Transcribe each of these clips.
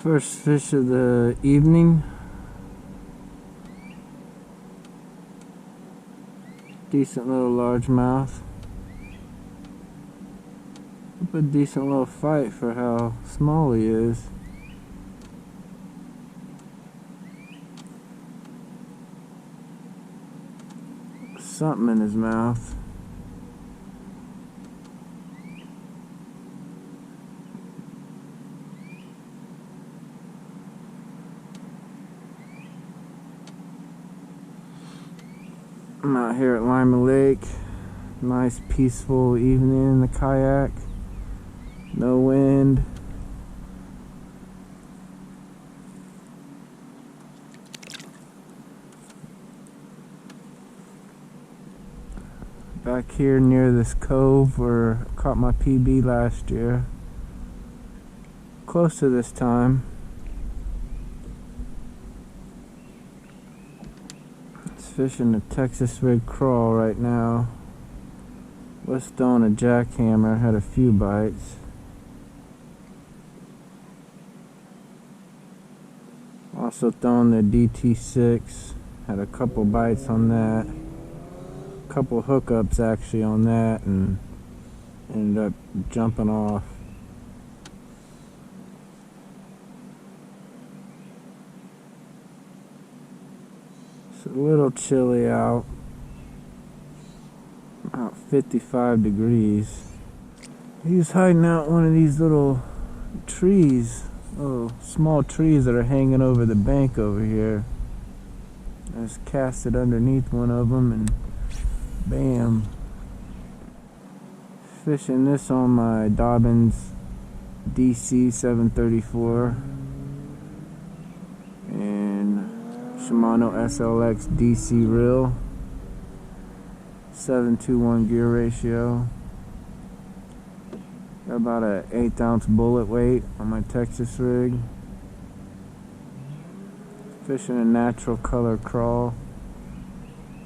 First fish of the evening. Decent little largemouth. A decent little fight for how small he is. Something in his mouth. I'm out here at Lima Lake. Nice peaceful evening in the kayak. No wind. Back here near this cove where I caught my PB last year. Close to this time. Fishing a Texas rig crawl right now. Was throwing a jackhammer, had a few bites. Also throwing the DT6, had a couple bites on that. Couple hookups actually on that, and ended up jumping off. It's a little chilly out, about 55 degrees. He's hiding out one of these little trees, little small trees that are hanging over the bank over here. I just cast it underneath one of them and bam. Fishing this on my Dobbins DC 734 and Shimano SLX DC reel, 7:1 gear ratio. Got about an 1/8 ounce bullet weight on my Texas rig. Fishing a natural color crawl.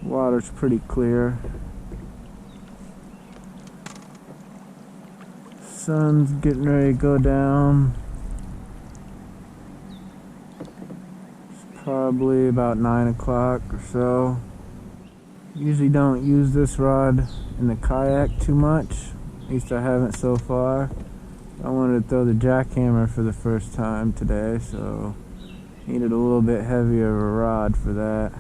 Water's pretty clear. Sun's getting ready to go down. Probably about 9 o'clock or so. Usually don't use this rod in the kayak too much. At least I haven't so far. I wanted to throw the jackhammer for the first time today, so needed a little bit heavier of a rod for that.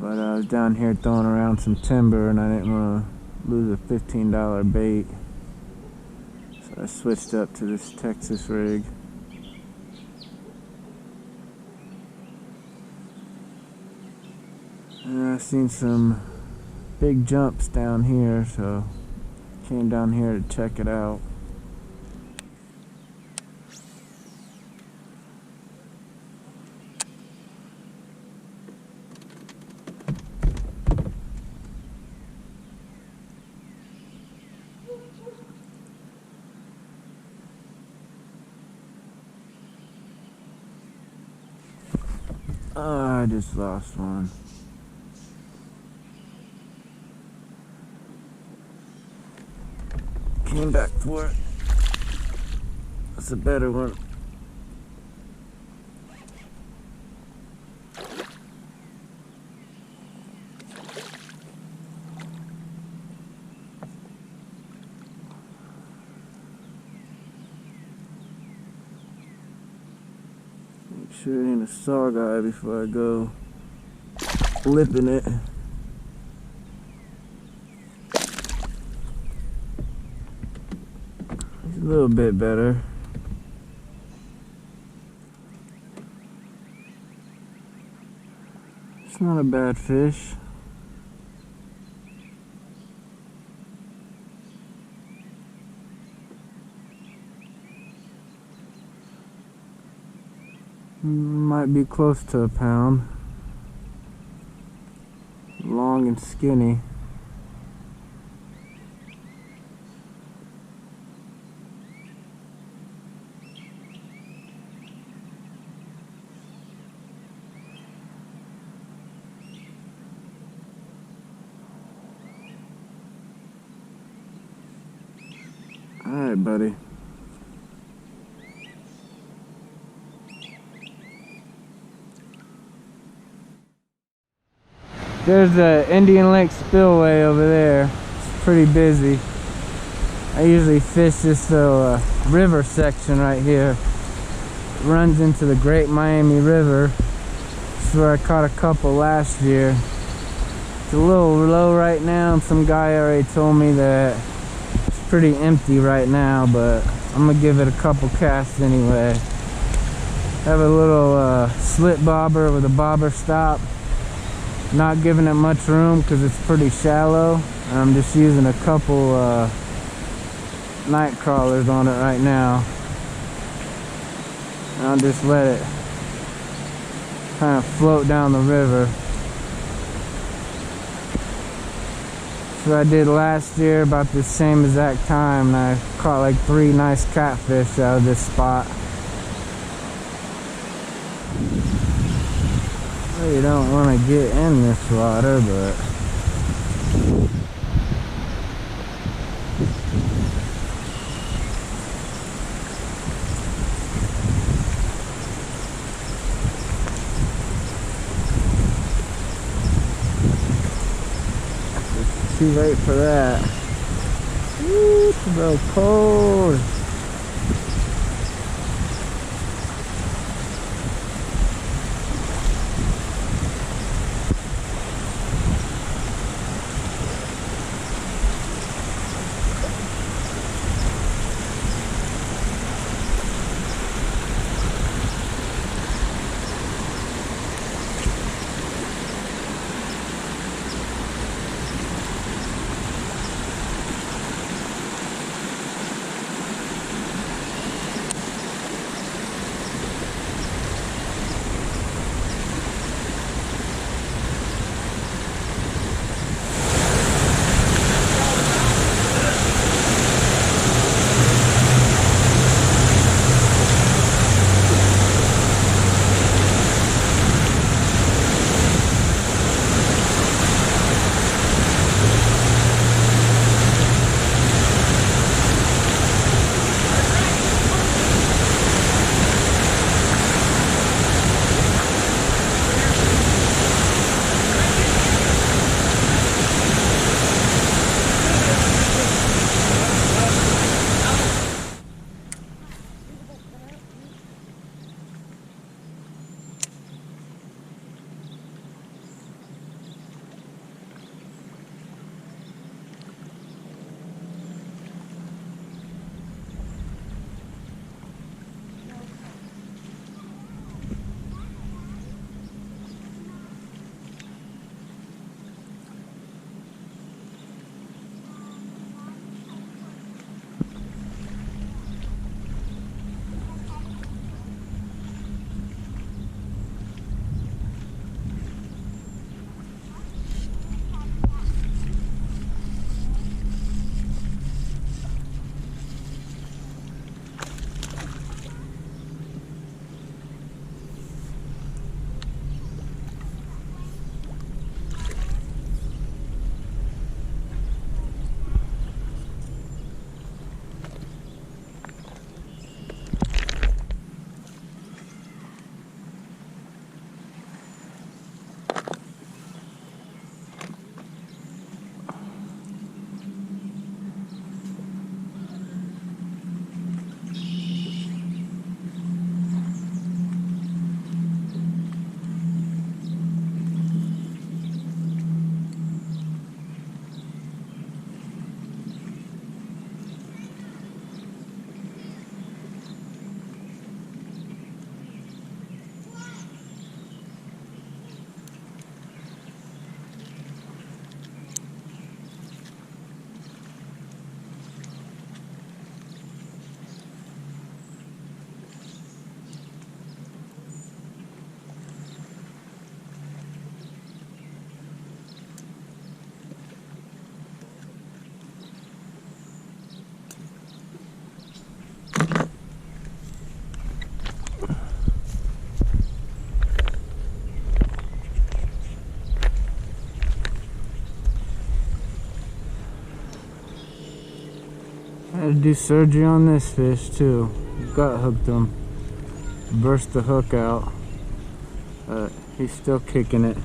But I was down here throwing around some timber and I didn't want to lose a $15 bait. So I switched up to this Texas rig. And I've seen some big jumps down here, so came down here to check it out. I just lost one. Came back for it. That's a better one. Make sure it ain't a saw guy before I go flipping it. A little bit better. It's not a bad fish. Might be close to a pound. Long and skinny. Alright, buddy. There's the Indian Lake Spillway over there. It's pretty busy. I usually fish this little river section right here. It runs into the Great Miami River. This is where I caught a couple last year. It's a little low right now, and some guy already told me that it's pretty empty right now, but I'm gonna give it a couple casts anyway. Have a little slit bobber with a bobber stop. Not giving it much room because it's pretty shallow. And I'm just using a couple night crawlers on it right now. And I'll just let it kind of float down the river. So I did last year about the same exact time, and I caught like 3 nice catfish out of this spot. You don't want to get in this water, but it's too late for that. Woo, it's real cold. I had to do surgery on this fish too. Gut hooked him. Burst the hook out. He's still kicking it.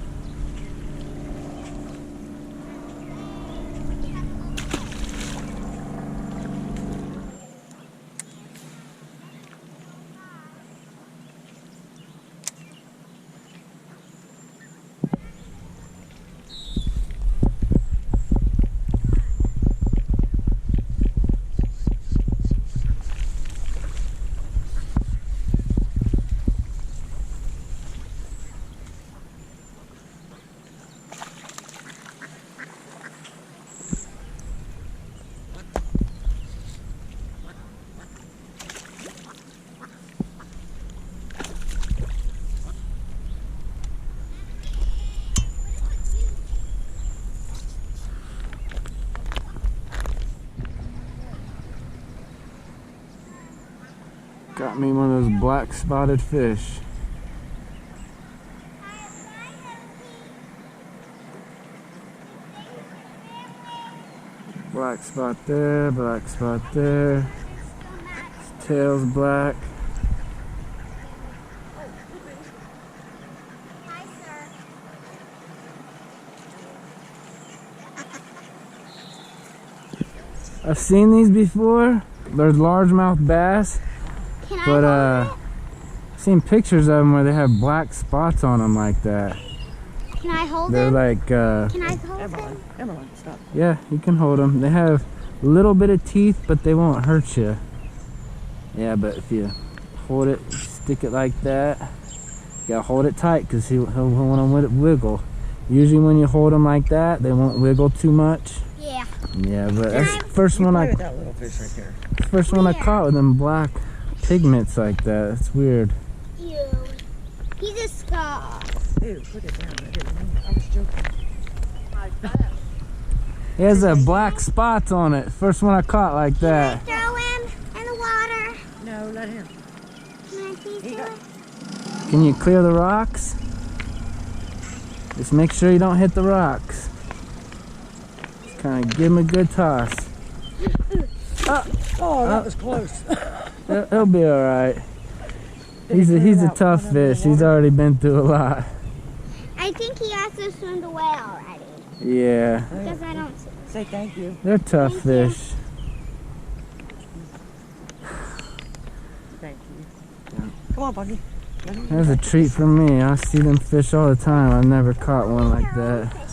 Got me one of those black spotted fish. Black spot there, black spot there. His tail's black. Hi, sir. I've seen these before. They're largemouth bass, Can but I hold I've seen pictures of them where they have black spots on them like that. it? Can I hold They're him? like, Can I hold him? Emmeline, stop. yeah, you can hold them. They have a little bit of teeth, but they won't hurt you. Yeah, but if you hold it, stick it like that, you gotta hold it tight because he'll want to wiggle. Usually when you hold them like that, they won't wiggle too much. Yeah. Yeah, but that's the first You one play with that little fish right there. first one I caught with them black pigments like that. That's weird. Ew. He's a scar. Ew, put it down. I didn't mean it. I was joking. He has black spots on it. First one I caught like that. Throw him in the water. No, let him. Can I please do it? Can you clear the rocks? Just make sure you don't hit the rocks. Just kind of give him a good toss. Oh, that was close. He'll be all right. He's a tough fish. He's already been through a lot. I think he also swam away already. Yeah, Because I don't see. Say thank you. they're tough Thank you. fish. Thank you. Come on, Buggy. That's a treat for me. I see them fish all the time. I've never caught one like that.